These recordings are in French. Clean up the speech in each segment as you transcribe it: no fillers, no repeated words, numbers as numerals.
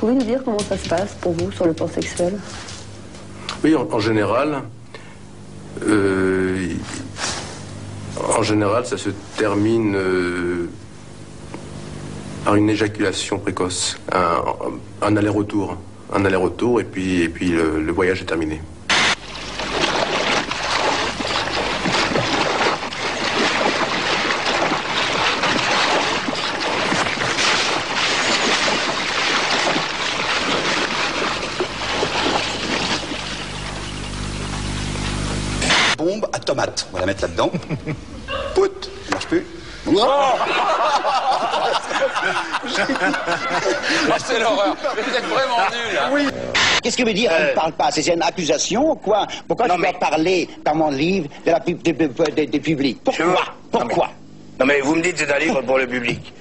pouvez nous dire comment ça se passe pour vous sur le plan sexuel? Oui, en général, ça se termine par une éjaculation précoce, un aller-retour. Un aller-retour, et puis le voyage est terminé. Bombe à tomate, on va la mettre là-dedans. Pout, ça marche plus. Oh c'est l'horreur. Vous êtes vraiment nul. Hein. Oui. Qu'est-ce que veut dire on ne parle pas? C'est une accusation ou quoi? Pourquoi je dois parler dans mon livre des publics? Pourquoi? Non mais vous me dites c'est un livre pour le public.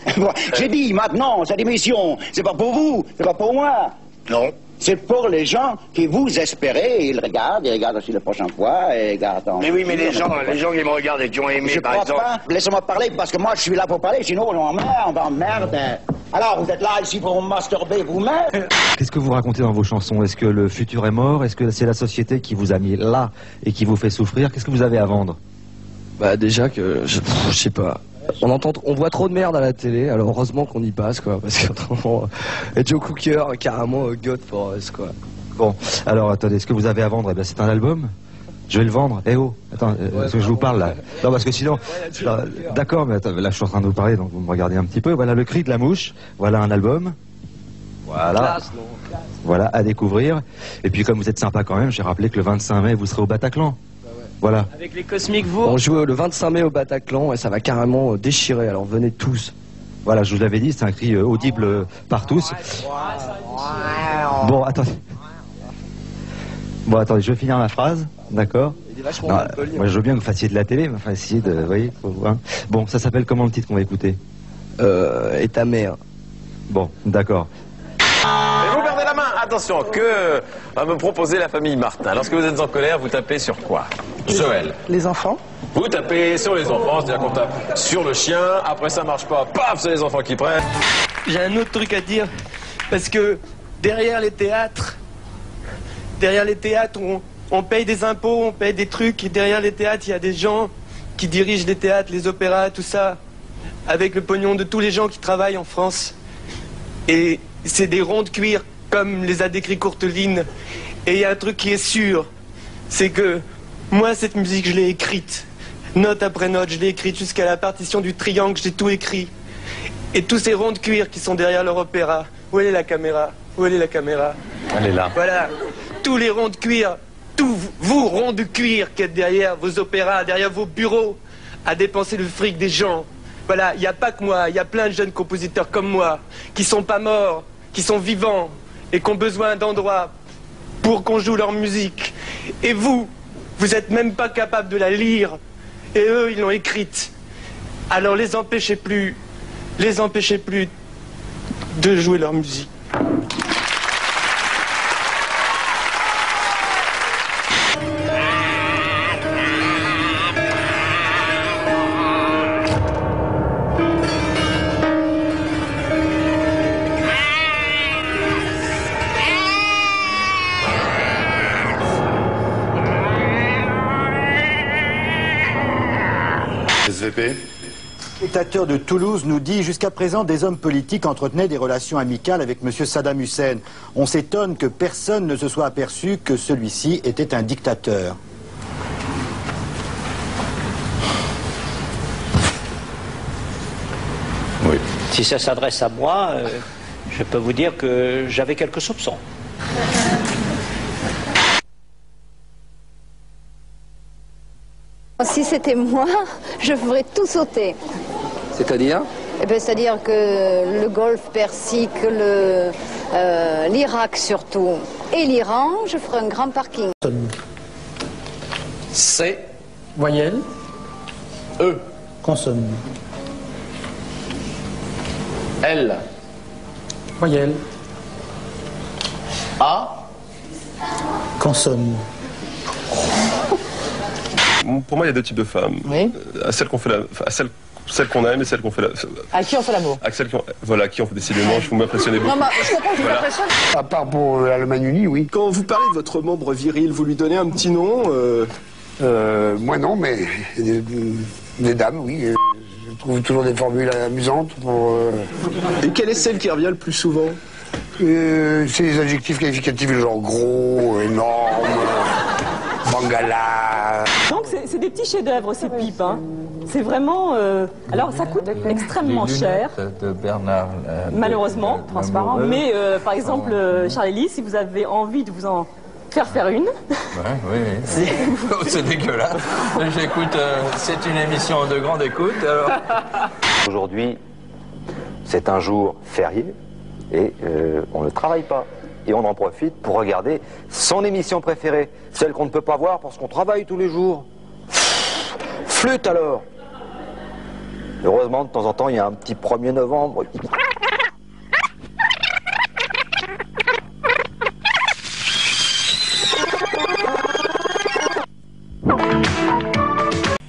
J'ai dit maintenant, cette émission, c'est pas pour vous, c'est pas pour moi. Non. C'est pour les gens qui vous espérez, ils regardent aussi la prochaine fois, et regardent. Mais oui, mais les gens qui me regardent et qui ont aimé, par exemple... Pas. Laissez-moi parler, parce que moi, je suis là pour parler, sinon on m'emmerde. Alors, vous êtes là ici pour vous masturber vous-même. Qu'est-ce que vous racontez dans vos chansons? Est-ce que le futur est mort? Est-ce que c'est la société qui vous a mis là et qui vous fait souffrir? Qu'est-ce que vous avez à vendre? Bah déjà que, je sais pas... On voit trop de merde à la télé, alors heureusement qu'on y passe, quoi, parce qu'autrement, Joe Cooker, carrément, God for Us, quoi. Bon, alors attendez, ce que vous avez à vendre, eh bien, c'est un album? Je vais le vendre. Eh oh, attends, est-ce que je vous parle là? Non, parce que sinon, d'accord, mais attends, là je suis en train de vous parler, donc vous me regardez un petit peu. Voilà Le Cri de la Mouche, voilà un album. Voilà. Voilà, à découvrir. Et puis comme vous êtes sympa quand même, j'ai rappelé que le 25 mai, vous serez au Bataclan. Voilà. Avec les Cosmiques Vous. On joue le 25 mai au Bataclan et ça va carrément déchirer, alors venez tous. Voilà, je vous l'avais dit, c'est un cri audible par tous. Bon, attendez. Bon, attendez, je vais finir ma phrase, d'accord? Moi, je veux bien que vous fassiez de la télé, mais enfin, essayez de... Vous voyez, hein. Bon, ça s'appelle comment le titre qu'on va écouter? Et ta mère. Bon, d'accord. Et vous perdez la main. Attention, que va me proposer la famille Martin? Lorsque vous êtes en colère, vous tapez sur quoi? Joël. Les enfants. Vous tapez sur les enfants, c'est-à-dire qu'on tape sur le chien, après ça marche pas, paf, c'est les enfants qui prennent. J'ai un autre truc à dire, parce que derrière les théâtres, on paye des impôts, on paye des trucs, et derrière les théâtres, il y a des gens qui dirigent les théâtres, les opéras, tout ça, avec le pognon de tous les gens qui travaillent en France. Et c'est des ronds de cuir, comme les a décrit Courteline. Et il y a un truc qui est sûr, c'est que moi, cette musique, je l'ai écrite. Note après note, je l'ai écrite jusqu'à la partition du triangle, j'ai tout écrit. Et tous ces ronds de cuir qui sont derrière leur opéra, où est la caméra? Où est la caméra? Elle est là. Voilà, tous les ronds de cuir, tous vous ronds de cuir qui êtes derrière vos opéras, derrière vos bureaux, à dépenser le fric des gens. Voilà, il n'y a pas que moi, il y a plein de jeunes compositeurs comme moi, qui sont pas morts, qui sont vivants, et qui ont besoin d'endroits pour qu'on joue leur musique. Et vous êtes même pas capable de la lire, et eux, ils l'ont écrite. Alors les empêchez plus de jouer leur musique. SVP. Le dictateur de Toulouse nous dit jusqu'à présent des hommes politiques entretenaient des relations amicales avec M. Saddam Hussein. On s'étonne que personne ne se soit aperçu que celui-ci était un dictateur. Oui. Si ça s'adresse à moi, je peux vous dire que j'avais quelques soupçons. Si c'était moi, je ferais tout sauter. C'est-à-dire? Eh bien, c'est-à-dire que le Golfe Persique, l'Irak surtout, et l'Iran, je ferais un grand parking. C. Voyelle. E. Consonne. L. Voyelle. A. Consonne. Pour moi, il y a deux types de femmes. Oui. À celles qu'on celle qu'on aime et celle qu'on fait. À qui on fait l'amour? Avec celle voilà, qui on fait décidément, vous m'impressionnez beaucoup. Non, je comprends que tu m'impressionnes. À part pour l'Allemagne unie, oui. Quand vous parlez de votre membre viril, vous lui donnez un petit nom Moi non, mais des dames, oui. Je trouve toujours des formules amusantes pour... Et quelle est celle qui revient le plus souvent? C'est les adjectifs qualificatifs, genre gros, énorme, bangala. Donc c'est des petits chefs-d'œuvre ces pipes. Hein. C'est vraiment. Alors ça coûte extrêmement cher. De Bernard. Malheureusement, transparent. Mais par exemple, Charlie, si vous avez envie de vous en faire une. Ouais, oui. C'est dégueulasse. J'écoute. C'est une émission de grande écoute. Alors. Aujourd'hui, c'est un jour férié et on ne travaille pas. Et on en profite pour regarder son émission préférée, celle qu'on ne peut pas voir parce qu'on travaille tous les jours. Flûte alors. Heureusement, de temps en temps, il y a un petit 1er novembre.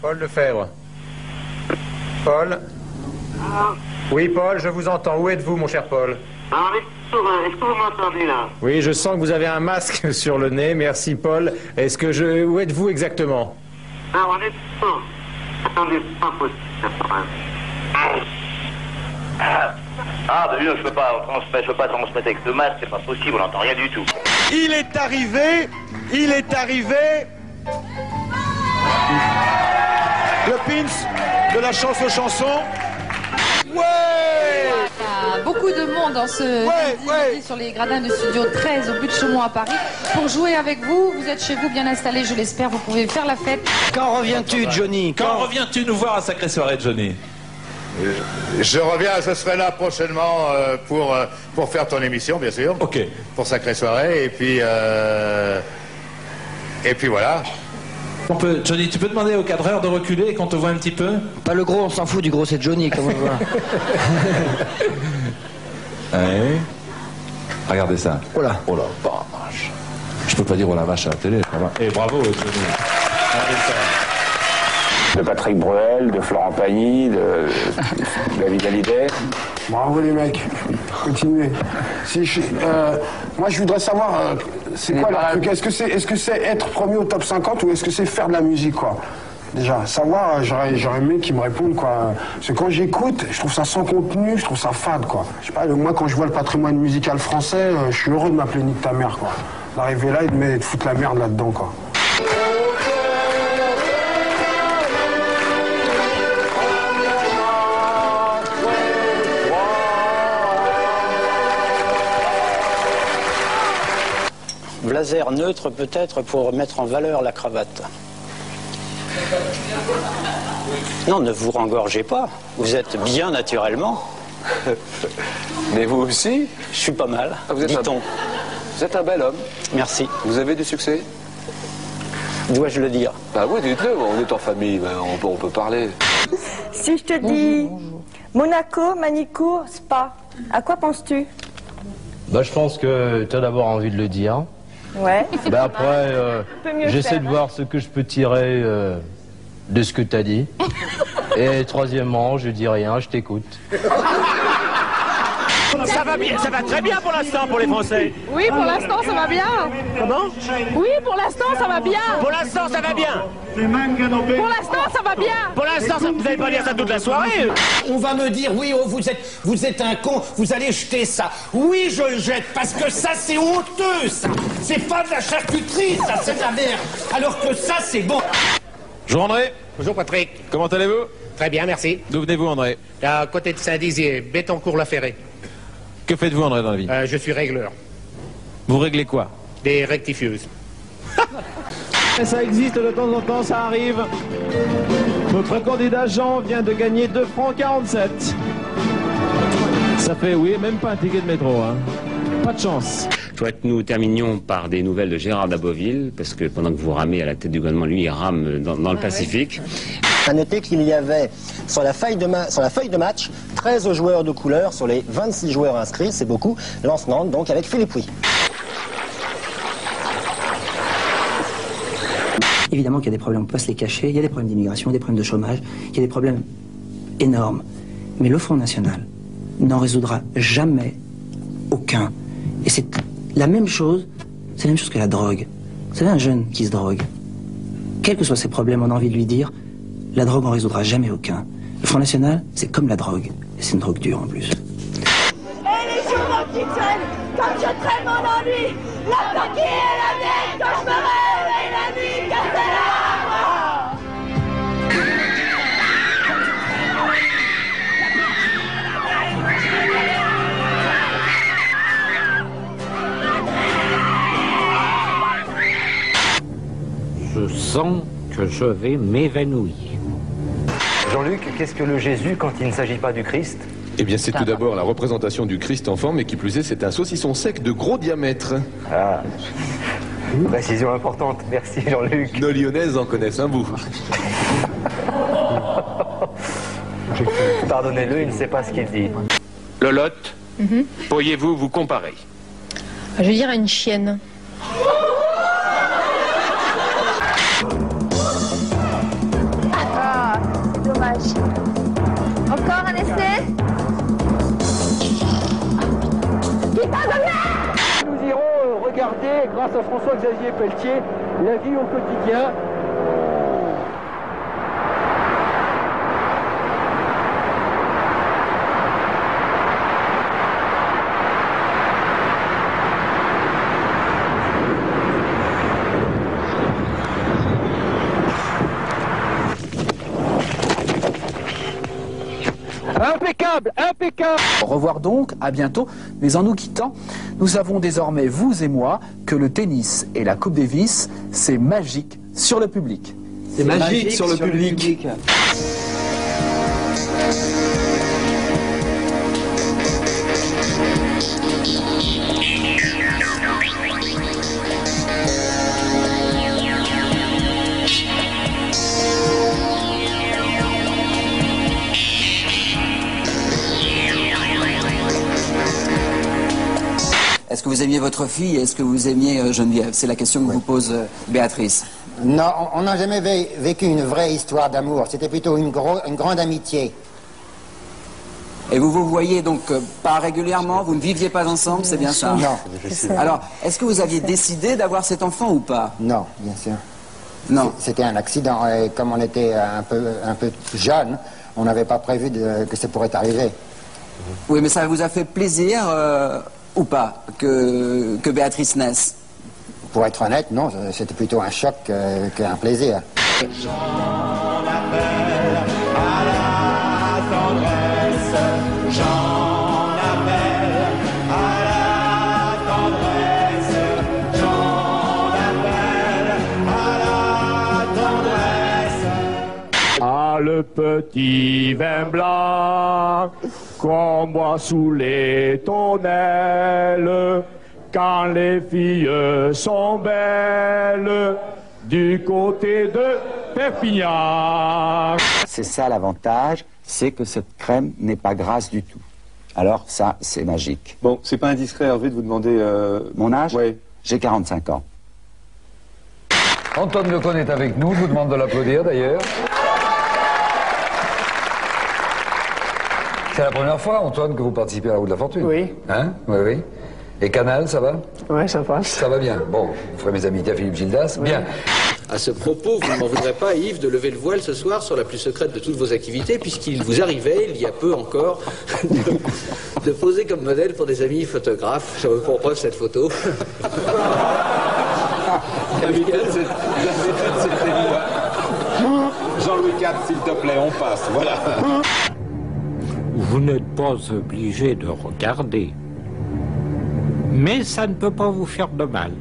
Paul Lefebvre. Paul. Oui, Paul, je vous entends. Où êtes-vous, mon cher Paul? Est-ce que vous m'entendez là? Oui, je sens que vous avez un masque sur le nez. Merci, Paul. Où êtes-vous exactement? Ah, on est tout. Attendez, pas possible. Ah, ben non, je peux pas transmettre avec le masque, c'est pas possible, on n'entend rien du tout. Il est arrivé. Le pins de la chance aux chansons. Ouais! Il y a beaucoup de monde dans ce sur les gradins du studio 13 au but de Chaumont à Paris pour jouer avec vous. Vous êtes chez vous bien installé, je l'espère. Vous pouvez faire la fête. Quand reviens-tu, Johnny? Quand reviens-tu nous voir à Sacrée Soirée, Johnny? Je reviens, je serai là prochainement pour faire ton émission, bien sûr. Ok. Pour Sacrée Soirée, et puis voilà. Johnny, tu peux demander au cadreur de reculer et qu'on te voit un petit peu? Pas le gros, on s'en fout du gros, c'est Johnny, comme on voit. Ouais. Regardez ça. Oh la vache. Je peux pas dire oh la vache à la télé. Et bravo, Johnny. Regardez ça. De Patrick Bruel, de Florent Pagny, de David Hallyday. Bravo les mecs, continuez. Moi je voudrais savoir, c'est quoi le truc? Est-ce que c'est être premier au top 50 ou est-ce que c'est faire de la musique, quoi? Déjà, savoir, j'aurais aimé qu'ils me répondent, quoi. Parce que quand j'écoute, je trouve ça sans contenu, je trouve ça fade, quoi. Je sais pas, moi quand je vois le patrimoine musical français, je suis heureux de m'appeler Nique ta mère, quoi. D'arriver là et de foutre la merde là-dedans, quoi. Blazer neutre peut-être pour mettre en valeur la cravate. Non, ne vous rengorgez pas. Vous êtes bien naturellement. Mais vous aussi? Je suis pas mal, dit-on. Vous êtes un bel homme. Merci. Vous avez du succès? Dois-je le dire? Bah oui, dites-le, on est en famille, on peut parler. Si je te dis Monaco, Manicourt, Spa, à quoi penses-tu? Bah, je pense que tu as d'abord envie de le dire. Ouais. Bah après, j'essaie de faire, voir ce que je peux tirer de ce que tu as dit. Et troisièmement, je dis rien, je t'écoute. Ça va bien, ça va très bien pour l'instant pour les Français. Oui, pour l'instant, ça va bien. Comment? Oui, pour l'instant, ça va bien. Pour l'instant, ça va bien. Pour l'instant, ça va bien. Pour l'instant, vous n'allez pas dire ça toute la soirée. On va me dire, oui, oh, vous êtes un con, vous allez jeter ça. Oui, je le jette, parce que ça, c'est honteux, ça. C'est pas de la charcuterie, ça, c'est de la merde. Alors que ça, c'est bon. Bonjour André. Bonjour Patrick. Comment allez-vous? Très bien, merci. D'où venez-vous, André? À côté de Saint-Dizier, Bétancourt-la-Ferrée. Que faites-vous, André, dans la vie? Je suis régleur. Vous réglez quoi? Des rectifieuses. Ça existe de temps en temps, ça arrive. Notre candidat Jean vient de gagner 2 francs 47. Ça fait, oui, même pas un ticket de métro, hein. Pas de chance. Je souhaite que nous terminions par des nouvelles de Gérard Daboville, parce que pendant que vous ramez à la tête du gouvernement, lui, il rame dans le Pacifique. À noter qu'il y avait sur la feuille de match 13 joueurs de couleur sur les 26 joueurs inscrits, c'est beaucoup. Lens-Nantes, donc avec Philippe Huy. Évidemment qu'il y a des problèmes, on peut pas se les cacher. Il y a des problèmes d'immigration, des problèmes de chômage, il y a des problèmes énormes. Mais le Front National n'en résoudra jamais aucun. Et c'est la même chose, c'est la même chose que la drogue. Vous savez, un jeune qui se drogue, quels que soient ses problèmes, on a envie de lui dire, la drogue n'en résoudra jamais aucun. Le Front National, c'est comme la drogue. Et c'est une drogue dure en plus. Et les journaux qui traînent, comme je traîne mon ennui, la coquille et la mienne, quand je me réveille la nuit, cassez-la! Je sens que je vais m'évanouir. Jean-Luc, qu'est-ce que le Jésus quand il ne s'agit pas du Christ? Eh bien, c'est tout d'abord la représentation du Christ en forme, et qui plus est, c'est un saucisson sec de gros diamètre. Ah, précision importante. Merci, Jean-Luc. Nos Lyonnaises en connaissent un bout. Pardonnez-le, il ne sait pas ce qu'il dit. Lolotte, pourriez-vous vous comparer? Je veux dire à une chienne. Ah, dommage. Encore un essai? Nous irons regarder, grâce à François-Xavier Pelletier, la vie au quotidien. Impeccable, impeccable. Au revoir donc, à bientôt. Mais en nous quittant, nous savons désormais, vous et moi, que le tennis et la Coupe Davis, c'est magique sur le public. C'est magique sur le public. Est-ce que vous aimiez votre fille? Est-ce que vous aimiez Geneviève? C'est la question que vous pose Béatrice. Non, on n'a jamais vécu une vraie histoire d'amour. C'était plutôt une grande amitié. Et vous vous voyez donc pas régulièrement? Vous ne viviez pas ensemble, c'est bien ça? Non. Alors, est-ce que vous aviez décidé d'avoir cet enfant ou pas? Non, bien sûr. Non. C'était un accident. Et comme on était un peu jeune, on n'avait pas prévu que ça pourrait arriver. Oui, mais ça vous a fait plaisir ou pas que Béatrice naisse? Pour être honnête, non, c'était plutôt un choc qu'un plaisir. J'en appelle à la tendresse, j'en appelle à la tendresse, j'en appelle à la tendresse. Ah, le petit vin blanc qu'on boit sous les tonnelles, quand les filles sont belles, du côté de Perpignan. C'est ça l'avantage, c'est que cette crème n'est pas grasse du tout. Alors ça, c'est magique. Bon, c'est pas indiscret, Hervé, de vous demander... Mon âge? Oui. J'ai 45 ans. Antoine Lecon est avec nous, je vous demande de l'applaudir d'ailleurs. C'est la première fois, Antoine, que vous participez à la Roue de la Fortune. Oui. Hein? Oui, oui. Et Canal, ça va? Ouais, ça passe. Ça va bien. Bon, vous ferez mes amitiés à Philippe Gildas. Oui. Bien. À ce propos, vous ne m'en voudrez pas, Yves, de lever le voile ce soir sur la plus secrète de toutes vos activités, puisqu'il vous arrivait, il y a peu encore, de poser comme modèle pour des amis photographes. J'en veux pour preuve cette photo. Jean-Louis IV, s'il te plaît, on passe, voilà. Vous n'êtes pas obligé de regarder. Mais ça ne peut pas vous faire de mal.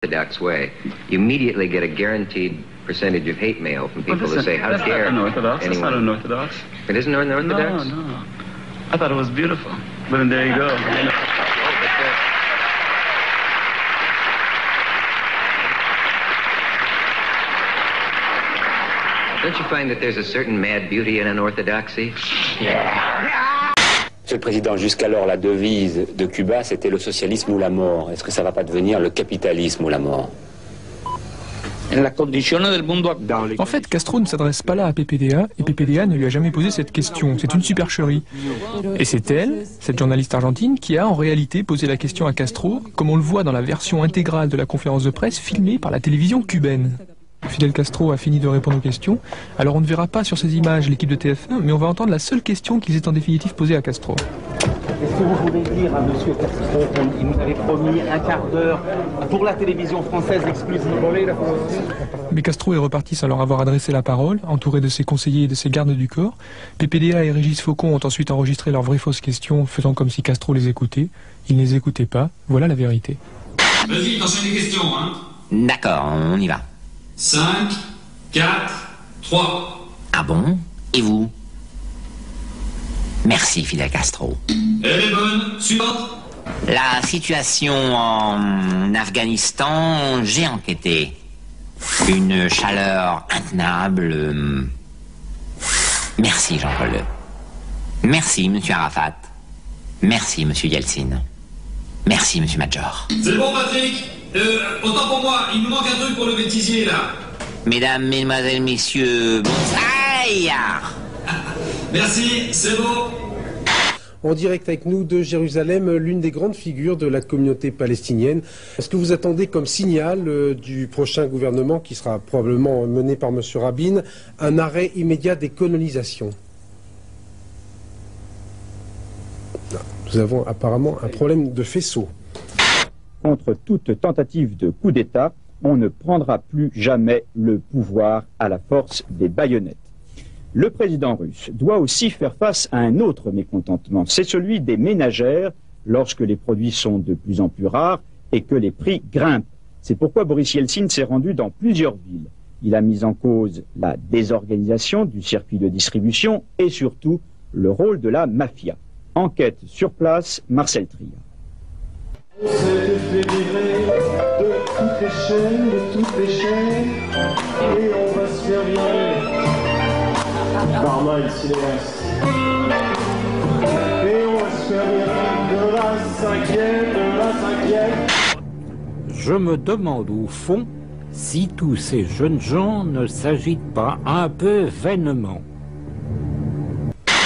Orthodox way, you immediately get a guaranteed percentage of hate mail from people who say, how dare anyone... That's not unorthodox. It isn't unorthodox? No, no. I thought it was beautiful. But then there you go. Don't you find that there's a certain mad beauty in unorthodoxy? Monsieur le Président, jusqu'alors, la devise de Cuba, c'était le socialisme ou la mort. Est-ce que ça ne va pas devenir le capitalisme ou la mort? En fait, Castro ne s'adresse pas là à PPDA, et PPDA ne lui a jamais posé cette question. C'est une supercherie. Et c'est elle, cette journaliste argentine, qui a en réalité posé la question à Castro, comme on le voit dans la version intégrale de la conférence de presse filmée par la télévision cubaine. Fidel Castro a fini de répondre aux questions, alors on ne verra pas sur ces images l'équipe de TF1, mais on va entendre la seule question qu'ils aient en définitive posée à Castro. Est-ce que vous voulez dire à M. Castro qu'il nous avait promis un quart d'heure pour la télévision française exclusive? Mais Castro est reparti sans leur avoir adressé la parole, entouré de ses conseillers et de ses gardes du corps. PPDA et Régis Faucon ont ensuite enregistré leurs vraies fausses questions, faisant comme si Castro les écoutait. Ils ne les écoutaient pas, voilà la vérité. Vas-y, attention des questions, hein. D'accord, on y va. 5, 4, 3. Ah bon? Et vous? Merci, Fidel Castro. Elle est bonne. Suivante. La situation en Afghanistan, j'ai enquêté. Une chaleur intenable. Merci, Jean-Paul. Merci, Monsieur Arafat. Merci, Monsieur Yeltsin. Merci, Monsieur Major. C'est bon, Patrick. Autant pour moi, il me manque un truc pour le bêtisier, là. Mesdames, Mesdemoiselles, Messieurs, bonsaï. Merci, c'est bon. En direct avec nous de Jérusalem, l'une des grandes figures de la communauté palestinienne. Est-ce que vous attendez comme signal du prochain gouvernement, qui sera probablement mené par M. Rabin, un arrêt immédiat des colonisations? Nous avons apparemment un problème de faisceau. Contre toute tentative de coup d'État, on ne prendra plus jamais le pouvoir à la force des baïonnettes. Le président russe doit aussi faire face à un autre mécontentement, c'est celui des ménagères lorsque les produits sont de plus en plus rares et que les prix grimpent. C'est pourquoi Boris Yeltsin s'est rendu dans plusieurs villes. Il a mis en cause la désorganisation du circuit de distribution et surtout le rôle de la mafia. Enquête sur place, Marcel Tria. On s'est délivré de toutes les chaînes, et on va se faire virer par Miles Cinéas. Et on va se faire virer de la cinquième. Je me demande au fond si tous ces jeunes gens ne s'agitent pas un peu vainement.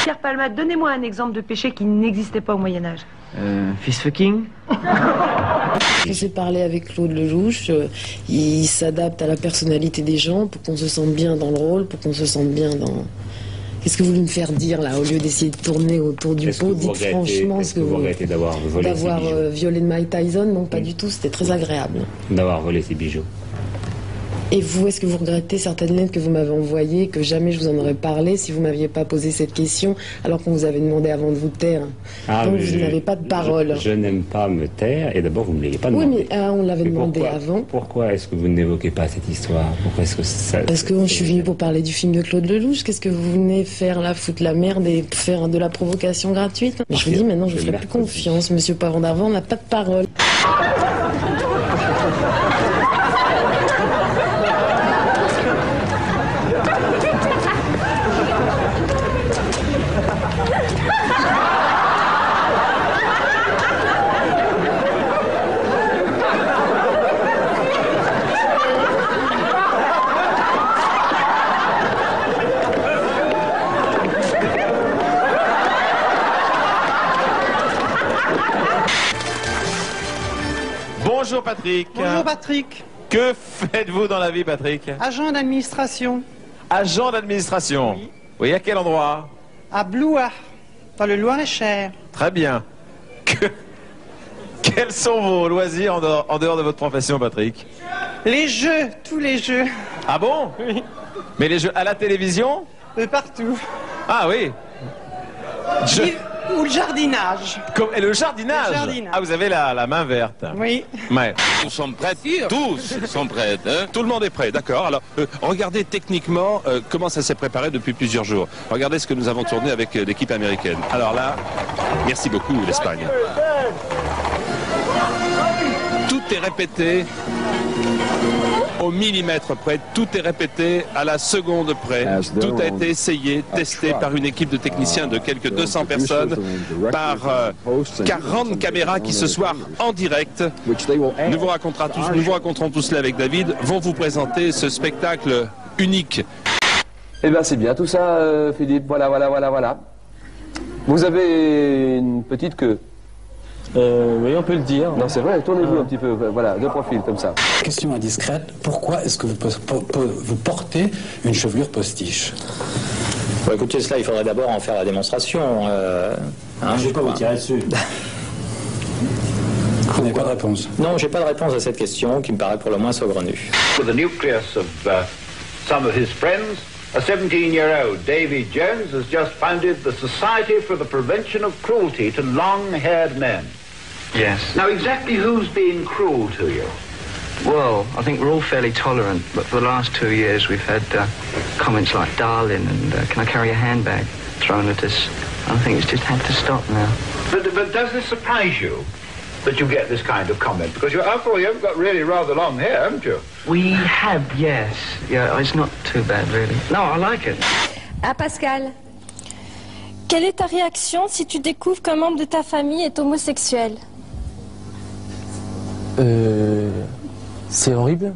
Pierre Palmade, donnez-moi un exemple de péché qui n'existait pas au Moyen-Âge. Fist-fucking. Je sais parler avec Claude Lelouch, il s'adapte à la personnalité des gens pour qu'on se sente bien dans le rôle, pour qu'on se sente bien dans... Qu'est-ce que vous voulez me faire dire là, au lieu d'essayer de tourner autour du pot? Dites franchement ce que vous regrettez d'avoir volé ces bijoux. D'avoir violé Mike Tyson? Non, pas du tout, c'était très agréable. D'avoir volé ses bijoux. Et vous, est-ce que vous regrettez certaines lettres que vous m'avez envoyées, que jamais je vous en aurais parlé si vous ne m'aviez pas posé cette question, alors qu'on vous avait demandé avant de vous taire? Donc vous n'avez pas de parole. Je n'aime pas me taire, et d'abord vous ne me l'avez pas demandé. Oui, mais on l'avait demandé avant. Pourquoi est-ce que vous n'évoquez pas cette histoire? Pourquoi est-ce que ça... Parce que je suis venue pour parler du film de Claude Lelouch. Qu'est-ce que vous venez faire là, foutre la merde et faire de la provocation gratuite? Mais je vous dis maintenant, je ne vous ferai plus confiance. Monsieur Poivron d'Arvor n'a pas de parole. Bonjour Patrick. Bonjour Patrick. Que faites-vous dans la vie, Patrick? Agent d'administration. Agent d'administration? Oui. Oui, à quel endroit? À Blois, dans le Loir-et-Cher. Très bien. Quels sont vos loisirs en dehors de votre profession, Patrick? Les jeux, tous les jeux. Ah bon? Oui. Mais les jeux à la télévision? Partout. Ah oui. Ou le jardinage. Et le jardinage? Le jardinage. Ah, vous avez la main verte. Oui. Ouais. Nous sommes prêts. Tous sont prêts. Hein? Tout le monde est prêt, d'accord. Alors, regardez techniquement comment ça s'est préparé depuis plusieurs jours. Regardez ce que nous avons tourné avec l'équipe américaine. Alors là, merci beaucoup l'Espagne. Tout est répété au millimètre près, tout est répété à la seconde près. Tout a été essayé, testé par une équipe de techniciens de quelques 200 personnes, par 40 caméras qui ce soir en direct, nous vous raconterons tout cela avec David, vont vous présenter ce spectacle unique. Eh bien c'est bien tout ça, Philippe, voilà. Vous avez une petite queue. Oui, on peut le dire. Non, c'est vrai, tournez-vous un petit peu, voilà, de profil, comme ça. Question indiscrète, pourquoi est-ce que vous portez une chevelure postiche? Bon, écoutez, cela, il faudrait d'abord en faire la démonstration. Je ne vais pas vous tirer dessus. Vous n'avez pas de réponse? Non, j'ai pas de réponse à cette question qui me paraît pour le moins saugrenue. The nucleus of some of his friends, a 17-year-old Davy Jones has just founded the Society for the Prevention of Cruelty to Long-Haired Men. Yes. Now, exactly who's been cruel to you? Well, I think we're all fairly tolerant, but for the last 2 years we've had comments like darling and can I carry a handbag thrown at us. I think it's just had to stop now. But does this surprise you that you get this kind of comment? Because after all, you've got really rather long hair, haven't you? We have, yes. Yeah, it's not too bad, really. No, I like it. Ah, Pascal, quelle est ta réaction si tu découvres qu'un membre de ta famille est homosexuel? C'est horrible.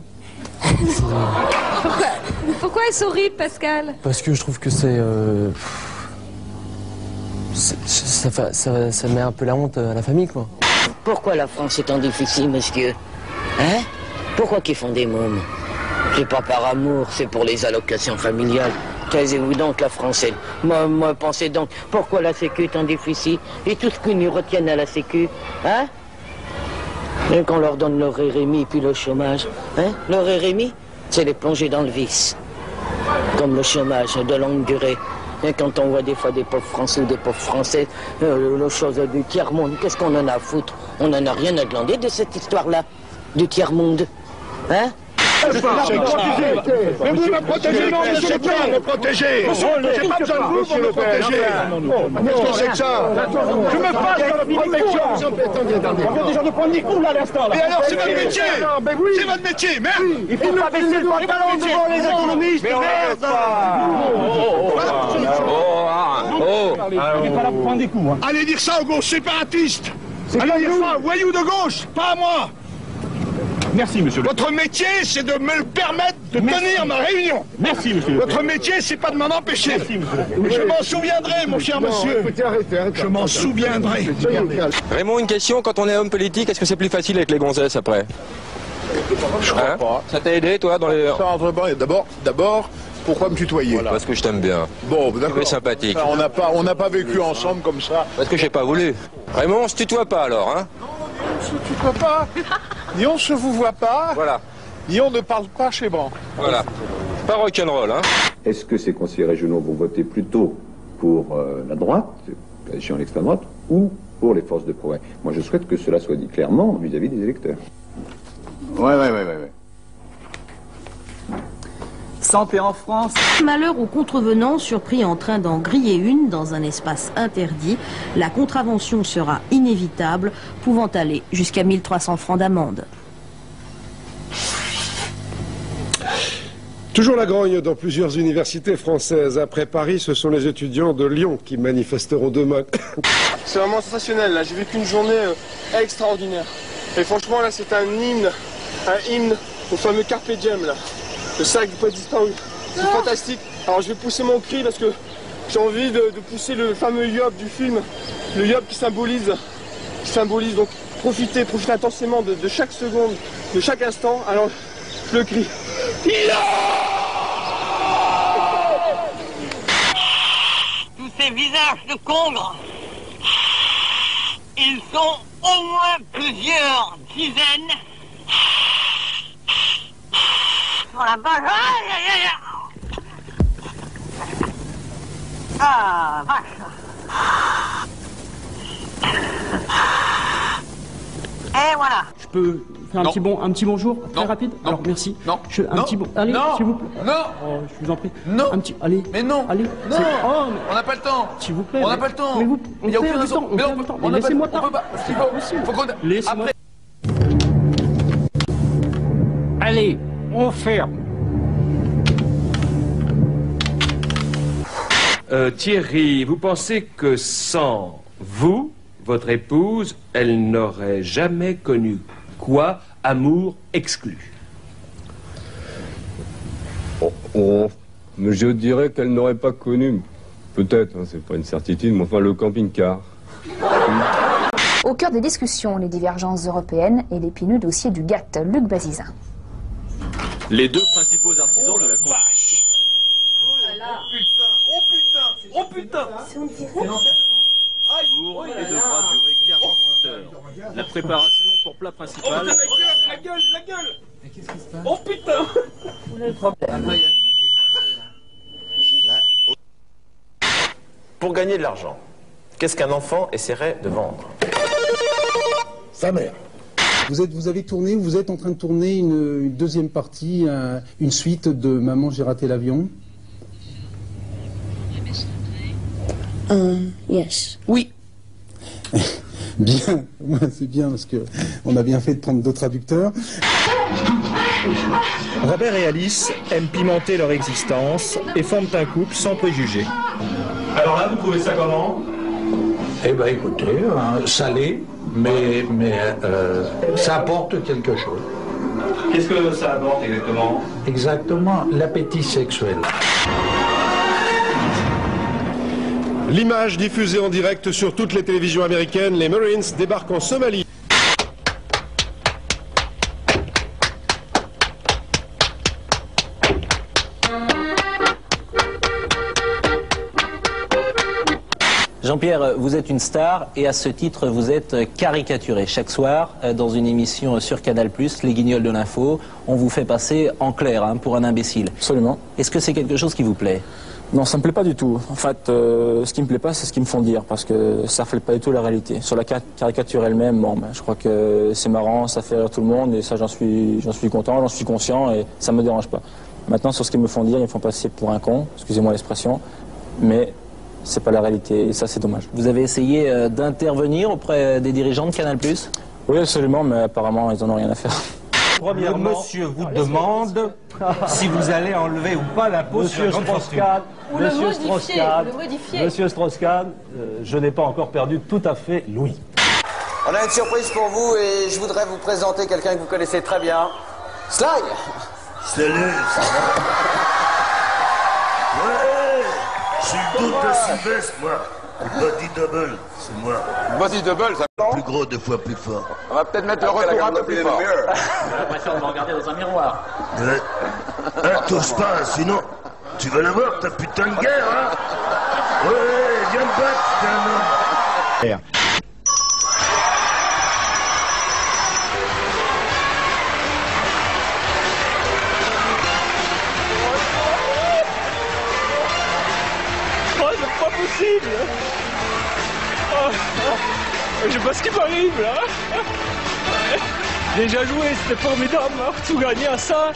Pourquoi est-ce horrible, Pascal? Parce que je trouve que ça met un peu la honte à la famille, quoi. Pourquoi la France est tant difficile, monsieur? Hein? Pourquoi qu'ils font des mômes? C'est pas par amour, c'est pour les allocations familiales. Taisez-vous donc, la Française. Moi, pensez donc, pourquoi la Sécu est tant difficile? Et tout ce qu'ils nous retiennent à la Sécu, hein? Et qu'on leur donne leur RMI puis le chômage, hein? Leur RMI, c'est les plonger dans le vice. Comme le chômage de longue durée. Et quand on voit des fois des pauvres Français ou des pauvres Françaises, les choses du tiers-monde, qu'est-ce qu'on en a à foutre? On n'en a rien à glander de cette histoire-là, du tiers-monde. Hein? Mais vous me protégez, non, monsieur le président, me protégez. J'ai pas besoin de vous pour me protéger. Qu'est-ce que c'est que ça? Je me passe dans la protection. On vient déjà de prendre des coups là à l'instant. Mais alors, c'est votre métier. C'est votre métier, merde. Il faut pas baisser le pantalon devant les économistes, merde. On n'est pas là pour prendre des coups. Allez dire ça aux gauches séparatistes. Allez dire ça aux voyous de gauche, pas à moi. Merci, monsieur. Votre métier, c'est de me permettre de tenir ma réunion. Merci, monsieur. Votre métier, c'est pas de m'en empêcher. Merci, monsieur. Je m'en souviendrai, mon cher monsieur. Écoutez, arrêtez. Je m'en souviendrai. Raymond, une question, quand on est homme politique, est-ce que c'est plus facile avec les gonzesses après? Je crois pas. Ça t'a aidé, toi, dans les... D'abord, pourquoi me tutoyer? Voilà. Parce que je t'aime bien. Bon, d'accord. Tu es sympathique. On n'a pas vécu ensemble comme ça. Parce que j'ai pas voulu. Raymond, on se tutoie pas alors, hein? On se tutoie pas, ni on se vous voit pas, voilà. Ni on ne parle pas chez Bran. Voilà. Pas rock'n'roll, hein? Est-ce que ces conseillers régionaux vont voter plutôt pour la droite, l'extrême droite, ou pour les forces de progrès? Moi, je souhaite que cela soit dit clairement vis-à-vis des électeurs. Ouais. Santé en France. Malheur aux contrevenants surpris en train d'en griller une dans un espace interdit. La contravention sera inévitable, pouvant aller jusqu'à 1300 francs d'amende. Toujours la grogne dans plusieurs universités françaises. Après Paris, ce sont les étudiants de Lyon qui manifesteront demain. C'est vraiment sensationnel, là. J'ai vécu une journée extraordinaire. Et franchement, là, c'est un hymne au fameux Carpe Diem, là. Le sac du poète disparu. C'est fantastique. Alors je vais pousser mon cri parce que j'ai envie de pousser le fameux yob du film. Le yob qui symbolise donc profitez intensément de chaque seconde, de chaque instant. Alors le cri. Tous ces visages de congres, ils sont au moins plusieurs dizaines. Sur la base. Ah, vache. Et voilà. Je peux faire un petit bonjour, très rapide? Alors, merci. Non. Un petit bon. Allez, s'il vous plaît. Non. Oh, je vous en prie. Non. Un petit. Allez. Mais non. Allez. Non. Oh, mais... On n'a pas le temps. S'il vous plaît. On n'a pas le temps. Mais vous. Il n'y a aucune raison. Mais non. Laissez-moi pas. Faut qu'on... Laissez-moi. Allez, on ferme. Thierry, vous pensez que sans vous, votre épouse, elle n'aurait jamais connu quoi? Amour exclu. Mais je dirais qu'elle n'aurait pas connu, peut-être, hein, c'est pas une certitude, mais enfin le camping-car. Au cœur des discussions, les divergences européennes et l'épineux dossier du GATT. Luc Bazizin. Les deux principaux artisans de la vache. Oh putain. Oh putain. C'est en direct. Et devra durer 48 heures. La préparation pour plat principal. Oh, la gueule. Mais qu'est-ce qui se passe? Oh putain. Pour gagner de l'argent, qu'est-ce qu'un enfant essaierait de vendre? Sa mère. Vous avez tourné, vous êtes en train de tourner une deuxième partie, une suite de Maman, j'ai raté l'avion. Yes. Oui. Bien, c'est bien parce que on a bien fait de prendre deux traducteurs. Robert et Alice aiment pimenter leur existence et forment un couple sans préjugés. Alors là, vous trouvez ça comment? Eh bien écoutez, salé, mais ça apporte quelque chose. Qu'est-ce que ça apporte exactement? Exactement, l'appétit sexuel. L'image diffusée en direct sur toutes les télévisions américaines, les Marines débarquent en Somalie. Jean-Pierre, vous êtes une star et à ce titre, vous êtes caricaturé. Chaque soir, dans une émission sur Canal+, Les Guignols de l'Info, on vous fait passer en clair pour un imbécile. Absolument. Est-ce que c'est quelque chose qui vous plaît? Non, ça me plaît pas du tout. En fait, ce qui me plaît pas, c'est ce qu'ils me font dire, parce que ça reflète pas du tout la réalité. Sur la caricature elle-même, bon, je crois que c'est marrant, ça fait rire tout le monde, et ça, j'en suis content, j'en suis conscient, et ça me dérange pas. Maintenant, sur ce qu'ils me font dire, ils me font passer pour un con, excusez-moi l'expression, mais c'est pas la réalité, et ça, c'est dommage. Vous avez essayé d'intervenir auprès des dirigeants de Canal+? Oui, absolument, mais apparemment, ils en ont rien à faire. Premièrement, monsieur vous demande si vous allez enlever ou pas l'impôt sur la grande fortune. Ou le modifier. Monsieur Strauss-Kahn, je n'ai pas encore perdu tout à fait Louis. On a une surprise pour vous et je voudrais vous présenter quelqu'un que vous connaissez très bien. Sly. Salut, ça va? Ouais, je suis le doute de Sylvestre, moi. Le body double, c'est moi. Body double, ça plus gros, 2 fois plus fort. On va peut-être mettre le retour un peu plus fort. J'ai l'impression de me regarder dans un miroir. Ouais. Touche pas, sinon tu vas l'avoir ta putain de guerre, hein? Ouais, viens me battre, t'es un homme. Oh, c'est pas possible! Je sais pas ce qui m'arrive là. Déjà joué, c'était formidable, hein, tout gagner à ça.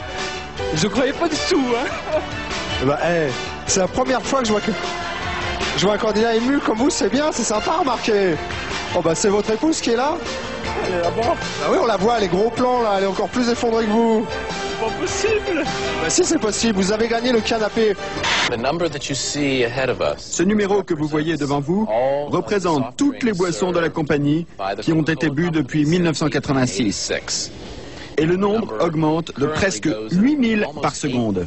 Je croyais pas du tout. Hein. Bah, c'est la première fois que je vois un candidat ému comme vous, c'est bien, c'est sympa à remarquer. Oh bah c'est votre épouse qui est là? Elle est là-bas. Bah oui, on la voit, les gros plans là, elle est encore plus effondrée que vous. C'est pas possible. Bah si, c'est possible, vous avez gagné le canapé. Ce numéro que vous voyez devant vous représente toutes les boissons de la compagnie qui ont été bues depuis 1986. Et le nombre augmente de presque 8000 par seconde.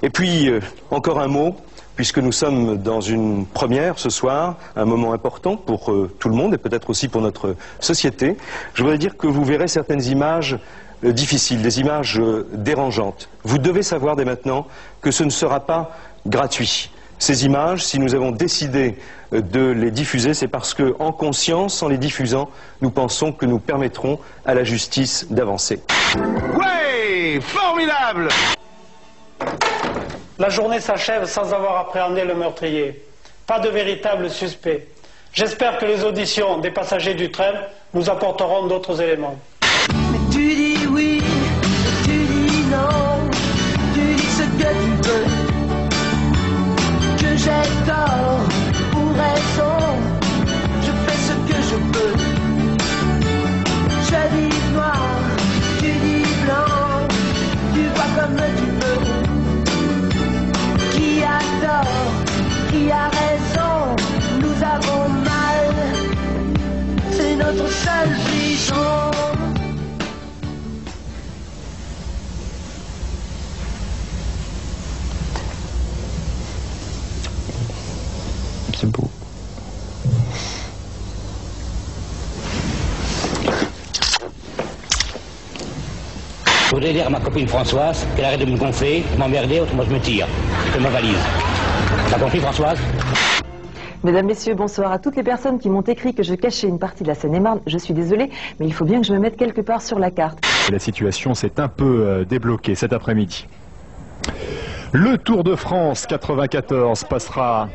Et puis, encore un mot, puisque nous sommes dans une première ce soir, un moment important pour tout le monde et peut-être aussi pour notre société. Je voudrais dire que vous verrez certaines images difficiles, des images dérangeantes. Vous devez savoir dès maintenant que ce ne sera pas gratuit. Ces images, si nous avons décidé de les diffuser, c'est parce que, en conscience, en les diffusant, nous pensons que nous permettrons à la justice d'avancer. Ouais, formidable! La journée s'achève sans avoir appréhendé le meurtrier. Pas de véritable suspect. J'espère que les auditions des passagers du train nous apporterons d'autres éléments. Tu dis oui, tu dis non, tu dis ce que tu veux, que j'ai tort ou raison, je fais ce que je peux. Je dis noir, tu dis blanc, tu vois comme tu veux. Qui a tort, qui a raison, nous avons mal, c'est notre seule prison. C'est beau. Je voudrais dire à ma copine Françoise qu'elle arrête de me gonfler, de m'emmerder, autrement je me tire. Je fais ma valise. T'as compris, Françoise? Mesdames, Messieurs, bonsoir à toutes les personnes qui m'ont écrit que je cachais une partie de la Seine-et-Marne. Je suis désolée, mais il faut bien que je me mette quelque part sur la carte. La situation s'est un peu débloquée cet après-midi. Le Tour de France 94 passera...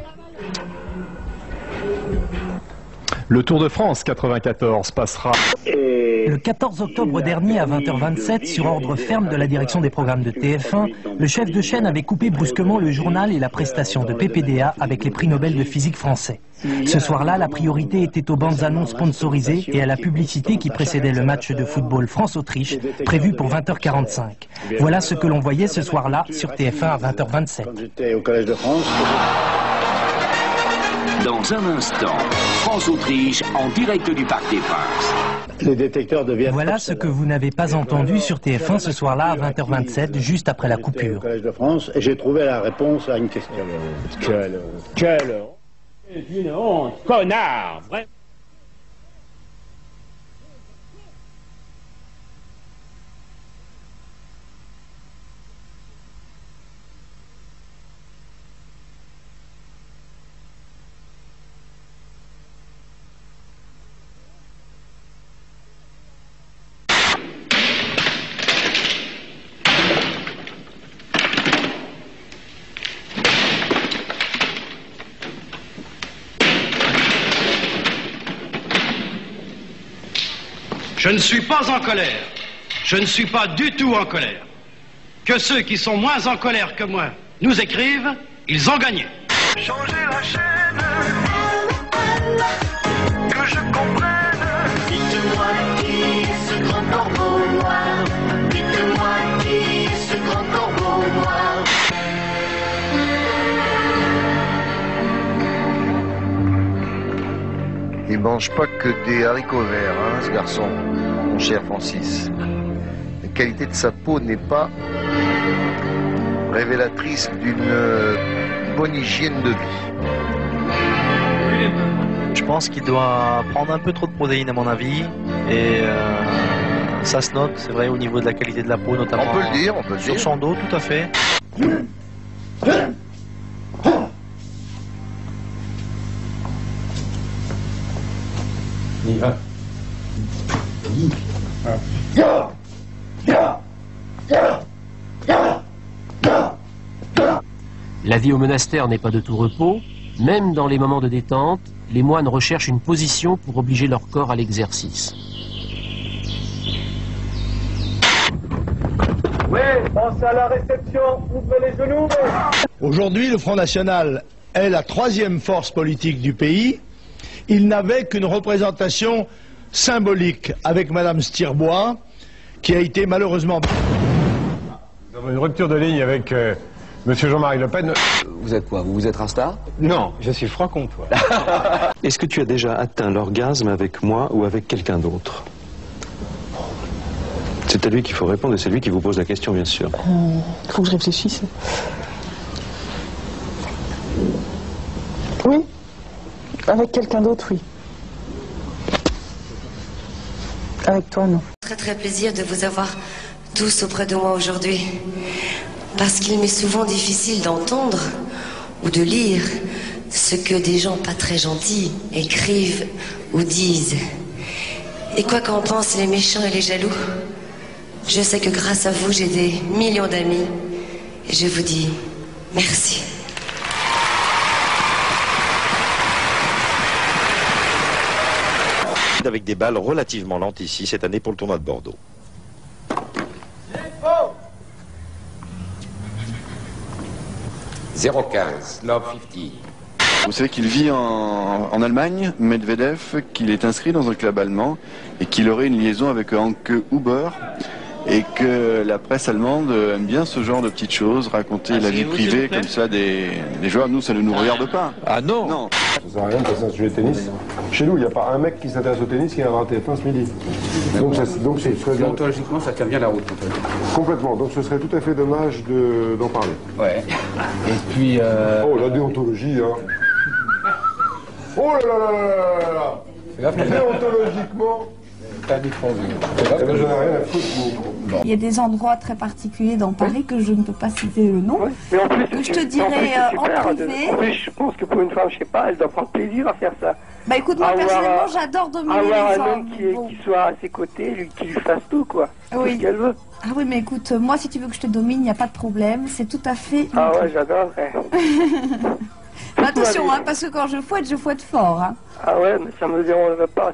Le Tour de France 94 passera... Le 14 octobre dernier à 20h27, sur ordre ferme de la direction des programmes de TF1, le chef de chaîne avait coupé brusquement le journal et la prestation de PPDA avec les prix Nobel de physique français. Ce soir-là, la priorité était aux bandes annonces sponsorisées et à la publicité qui précédait le match de football France-Autriche, prévu pour 20h45. Voilà ce que l'on voyait ce soir-là sur TF1 à 20h27. J'étais au Collège de France. Dans un instant, France-Autriche en direct du Parc des Princes. Les détecteurs deviennent... Voilà ce que vous n'avez pas entendu sur TF1 ce soir-là à 20h27, juste après la coupure. Au Collège de France, et j'ai trouvé la réponse à une question. Quelle une honte, connard, vrai. Je ne suis pas en colère. Je ne suis pas du tout en colère. Que ceux qui sont moins en colère que moi nous écrivent, ils ont gagné. Changer la chaîne, que je comprenne. Dites-moi qui est ce grand corbeau noir. Dites-moi qui est ce grand corbeau noir. Il mange pas que des haricots verts, hein, ce garçon, mon cher Francis. La qualité de sa peau n'est pas révélatrice d'une bonne hygiène de vie. Je pense qu'il doit prendre un peu trop de protéines à mon avis. Et ça se note, c'est vrai, au niveau de la qualité de la peau, notamment. On peut le dire, on peut le dire. Sur son dos, tout à fait. La vie au monastère n'est pas de tout repos. Même dans les moments de détente, les moines recherchent une position pour obliger leur corps à l'exercice. Oui, pensez à la réception, ouvrez les genoux. Aujourd'hui, le Front National est la troisième force politique du pays. Il n'avait qu'une représentation symbolique avec Madame Stirbois, qui a été malheureusement... Nous avons une rupture de ligne avec Monsieur Jean-Marie Le Pen. Vous êtes quoi? Vous êtes un star? Non, je suis franc-comtois. Est-ce que tu as déjà atteint l'orgasme avec moi ou avec quelqu'un d'autre? C'est à lui qu'il faut répondre et c'est lui qui vous pose la question, bien sûr. Faut que je réfléchisse. Oui. Avec quelqu'un d'autre, oui. Avec toi, non. Très plaisir de vous avoir tous auprès de moi aujourd'hui. Parce qu'il m'est souvent difficile d'entendre ou de lire ce que des gens pas très gentils écrivent ou disent. Et quoi qu'en pensent les méchants et les jaloux, je sais que grâce à vous, j'ai des millions d'amis. Et je vous dis merci. avec des balles relativement lentes ici cette année pour le tournoi de Bordeaux. 015, Love 50. Vous savez qu'il vit en Allemagne, Medvedev, qu'il est inscrit dans un club allemand et qu'il aurait une liaison avec Anke Huber et que la presse allemande aime bien ce genre de petites choses, raconter la vie privée comme ça des joueurs. Nous, ça ne nous regarde pas. Ah non, non. Ça sert à rien de passer un sujet de tennis. Chez nous, il n'y a pas un mec qui s'intéresse au tennis qui a un TF1 ce midi. Donc Déontologiquement, ça tient bien la route. Complètement. Donc ce serait tout à fait dommage d'en parler. Ouais. Et puis... Oh, la déontologie, hein. Oh là là là là là là. Déontologiquement... Il y a des endroits très particuliers dans Paris que je ne peux pas citer le nom, que je te dirai en privé. En plus, je pense que pour une femme, je sais pas, elle doit prendre plaisir à faire ça. Bah écoute, moi personnellement, j'adore dominer les un hommes. homme qui soit à ses côtés, lui, qui lui fasse tout, quoi. Oui. Tout ce qu'elle veut. Ah oui, mais écoute, moi, si tu veux que je te domine, il n'y a pas de problème, c'est tout à fait... Ah ouais, j'adorerais. Attention, hein, parce que quand je fouette fort. Hein. Ah ouais, mais ça me dérange pas.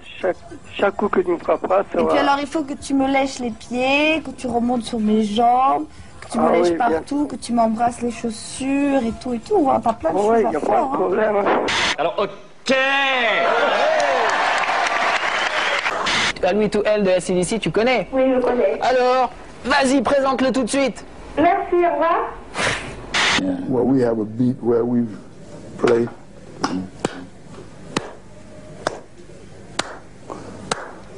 Chaque coup que tu me frapperas, ça va. Et puis alors, il faut que tu me lèches les pieds, que tu remontes sur mes jambes, que tu me lèches partout, que tu m'embrasses les chaussures et tout. On va pas plein de choses à faire. Ouais, il n'y a pas de problème. Alors, ok. La nuit to Hell de AC/DC, tu connais? Oui, je connais. Alors, vas-y, présente-le tout de suite. Merci, au revoir. Well, we have a beat where we play.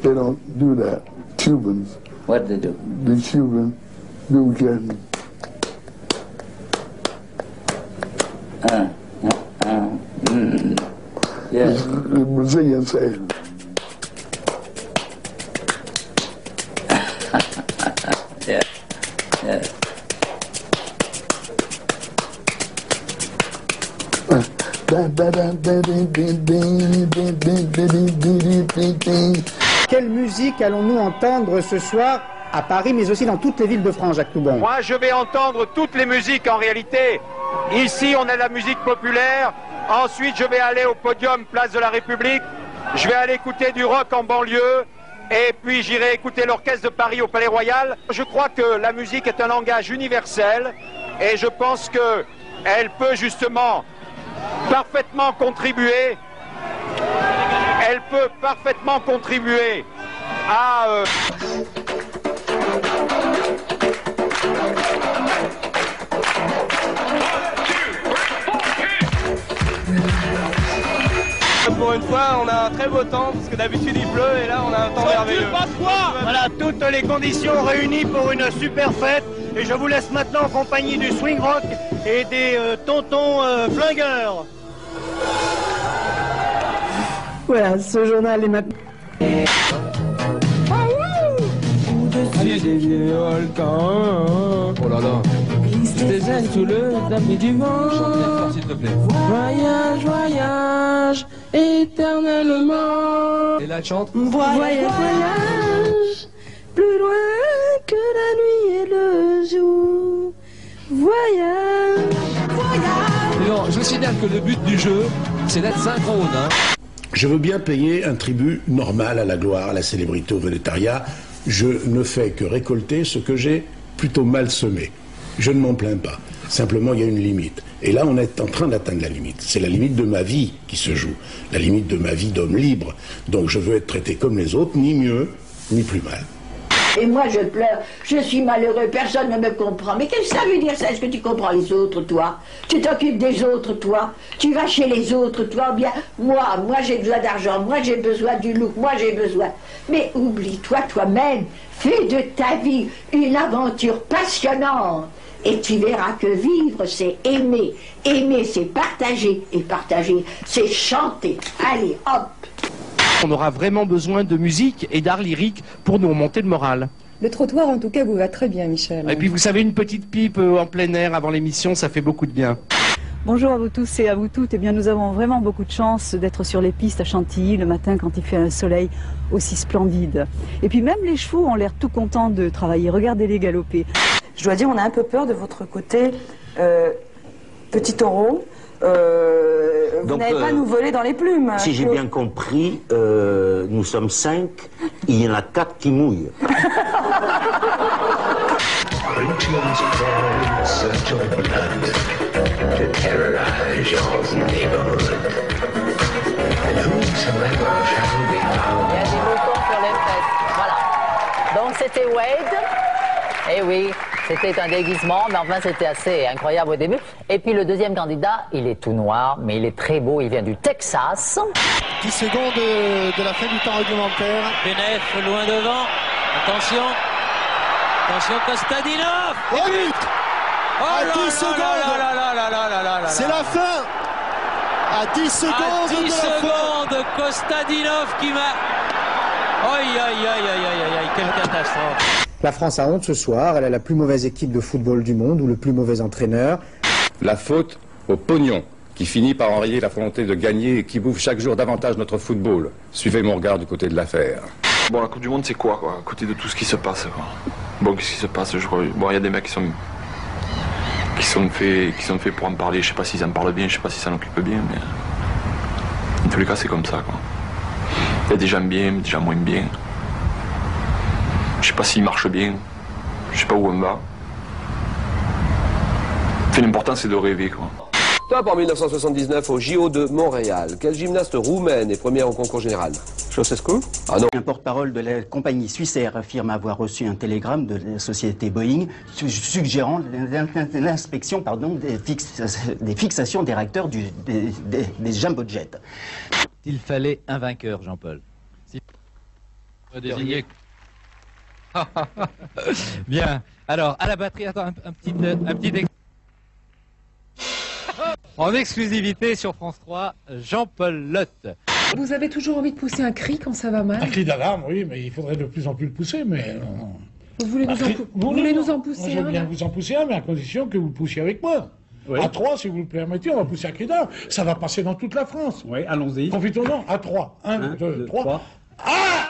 They don't do that. Cubans. What they do? The Cubans do getting. Yeah. The Brazilians say. Yeah. Yeah. Quelle musique allons-nous entendre ce soir à Paris, mais aussi dans toutes les villes de France, Jacques Toubon? Moi, je vais entendre toutes les musiques en réalité. Ici, on a la musique populaire. Ensuite, je vais aller au podium, place de la République. Je vais aller écouter du rock en banlieue. Et puis, j'irai écouter l'orchestre de Paris au Palais Royal. Je crois que la musique est un langage universel. Et je pense qu'elle peut justement parfaitement contribuer. Elle peut parfaitement contribuer à... Pour une fois, on a un très beau temps, parce que d'habitude il pleut, et là on a un temps merveilleux. Voilà, toutes les conditions réunies pour une super fête, et je vous laisse maintenant en compagnie du swing rock et des tontons flingueurs. Voilà, ce journal est maintenant... Allez, des vieux volcans. Oh là là. Des ailes sous le tapis du vent. S'il te plaît. Voyage, voyage, éternellement. Et là, chante. Voyage, voyage, plus loin que la nuit et le jour. Voyage, voyage. Non, je signale que le but du jeu, c'est d'être synchrone. Hein. Je veux bien payer un tribut normal à la gloire, à la célébrité, au végétariat. Je ne fais que récolter ce que j'ai plutôt mal semé. Je ne m'en plains pas. Simplement, il y a une limite. Et là, on est en train d'atteindre la limite. C'est la limite de ma vie qui se joue. La limite de ma vie d'homme libre. Donc je veux être traité comme les autres, ni mieux, ni plus mal. Et moi, je pleure, je suis malheureux, personne ne me comprend. Mais qu'est-ce que ça veut dire, ça? Est-ce que tu comprends les autres, toi? Tu t'occupes des autres, toi? Tu vas chez les autres, toi? Bien, moi j'ai besoin d'argent, moi j'ai besoin du look, moi j'ai besoin... Mais oublie-toi toi-même, fais de ta vie une aventure passionnante. Et tu verras que vivre, c'est aimer. Aimer, c'est partager. Et partager, c'est chanter. Allez, hop! On aura vraiment besoin de musique et d'art lyrique pour nous remonter le moral. Le trottoir, en tout cas, vous va très bien, Michel. Et puis, vous savez, une petite pipe en plein air avant l'émission, ça fait beaucoup de bien. Bonjour à vous tous et à vous toutes. Eh bien, nous avons vraiment beaucoup de chance d'être sur les pistes à Chantilly le matin quand il fait un soleil aussi splendide. Et puis, même les chevaux ont l'air tout contents de travailler. Regardez-les galoper. Je dois dire, on a un peu peur de votre côté petit taureau. vous n'allez pas nous voler dans les plumes. Si j'ai bien compris, nous sommes 5, il y en a 4 qui mouillent. Il y a des boutons sur les fesses. Voilà. Donc c'était Wade. Eh oui, c'était un déguisement, mais enfin c'était assez incroyable au début. Et puis le deuxième candidat, il est tout noir, mais il est très beau, il vient du Texas. 10 secondes de la fin du temps réglementaire. Benef loin devant. Attention. Attention Kostadinov. Oh but. Oh à 10 secondes. C'est la fin. À 10 secondes à 10 de la secondes, Kostadinov qui m'a... Aïe, aïe, aïe, aïe, aïe, aïe, quelle catastrophe. La France a honte ce soir, elle a la plus mauvaise équipe de football du monde ou le plus mauvais entraîneur. La faute au pognon, qui finit par enrayer la volonté de gagner et qui bouffe chaque jour davantage notre football. Suivez mon regard du côté de l'affaire. Bon, la Coupe du Monde, c'est quoi, à côté de tout ce qui se passe, quoi. Bon, qu'est-ce qui se passe, je crois. Bon, il y a des mecs qui sont faits pour en parler. Je sais pas s'ils en parlent bien, je sais pas si ça en occupe bien, mais en tous les cas, c'est comme ça, quoi. Il y a des gens bien, des gens moins bien. Je sais pas s'ils marchent bien. Je sais pas où on va. L'important, c'est de rêver, quoi. Top en 1979 au JO de Montréal. Quelle gymnaste roumaine est première au concours général? Ceausescu? Ah non. Un porte-parole de la compagnie Swiss Air affirme avoir reçu un télégramme de la société Boeing suggérant l'inspection des fixations des réacteurs des jumbo jets. Il fallait un vainqueur, Jean-Paul. Si... Désigné. Bien. Alors, à la batterie, attends, un petit en exclusivité sur France 3, Jean-Paul Lotte. Vous avez toujours envie de pousser un cri quand ça va mal? Un cri d'alarme, oui, mais il faudrait de plus en plus le pousser, mais... Vous voulez nous en pousser un? Je veux bien vous en pousser un, mais à condition que vous le poussiez avec moi. Oui. À 3, si vous le permettez, on va pousser un cri d'alarme. Ça va passer dans toute la France. Oui, allons-y. Profitons-en. À 3. 1, 2, 3. Ah!